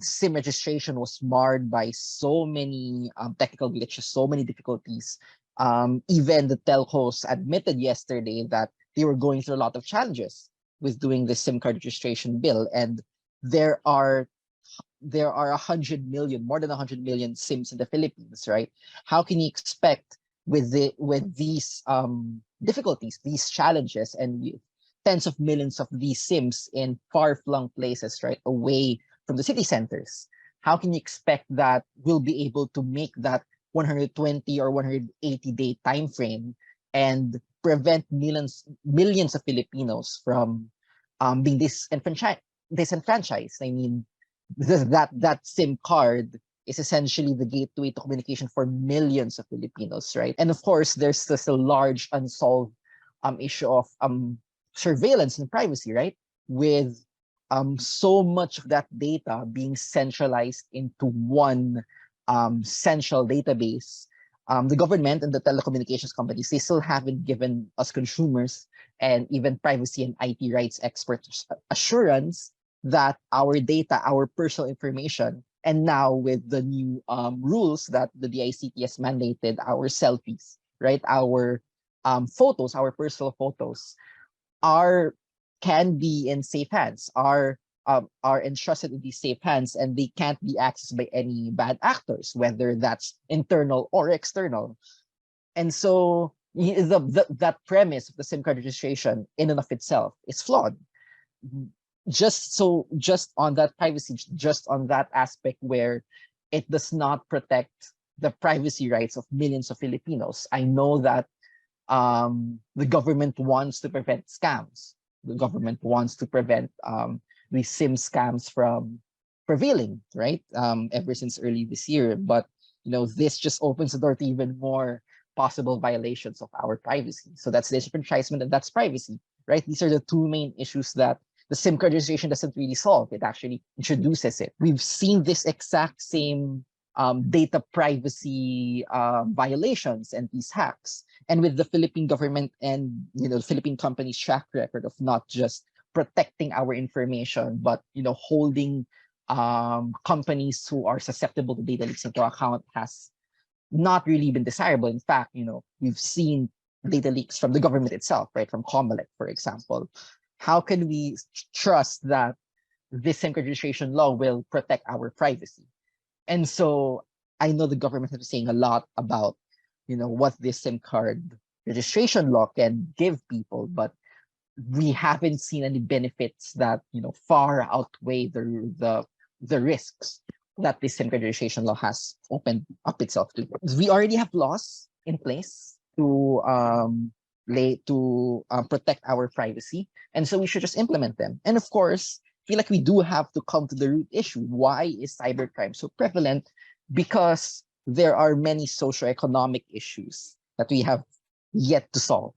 SIM registration was marred by so many technical glitches, so many difficulties. Even the telcos admitted yesterday that they were going through a lot of challenges with doing the SIM card registration bill, and there are 100 million, more than 100 million SIMs in the Philippines, right? How can you expect with these difficulties, these challenges, and tens of millions of these SIMs in far-flung places, right, away from the city centers? How can you expect that we'll be able to make that 120 or 180-day time frame and prevent millions of Filipinos from being disenfranchised? I mean, that SIM card is essentially the gateway to communication for millions of Filipinos, right? And of course, there's this a large unsolved issue of surveillance and privacy, right? With so much of that data being centralized into one central database. The government and the telecommunications companies, they still haven't given us consumers and even privacy and IT rights experts assurance that our data, our personal information, and now with the new rules that the DICT has mandated, our selfies, right? Our photos, our personal photos, can be in safe hands, are entrusted in these safe hands, and they can't be accessed by any bad actors, whether that's internal or external. And so that premise of the SIM card registration in and of itself is flawed. Just on that privacy, just on that aspect where it does not protect the privacy rights of millions of Filipinos. I know that the government wants to prevent scams. The government wants to prevent these SIM scams from prevailing, right? Ever since early this year. But this just opens the door to even more possible violations of our privacy. So that's disenfranchisement and that's privacy, right? These are the two main issues that the SIM card registration doesn't really solve. It actually introduces it. We've seen this exact same data privacy violations and these hacks. And with the Philippine government and the Philippine companies' track record of not just protecting our information, but holding companies who are susceptible to data leaks into account has not really been desirable. In fact, we've seen data leaks from the government itself, right? From Comelec, for example. How can we trust that this SIM card registration law will protect our privacy? And so I know the government has been saying a lot about, what this SIM card registration law can give people, but we haven't seen any benefits that, far outweigh the risks that this SIM card registration law has opened up itself to. We already have laws in place to protect our privacy, and so we should just implement them. And of course, I feel like we do have to come to the root issue. Why is cybercrime so prevalent? Because there are many socioeconomic issues that we have yet to solve.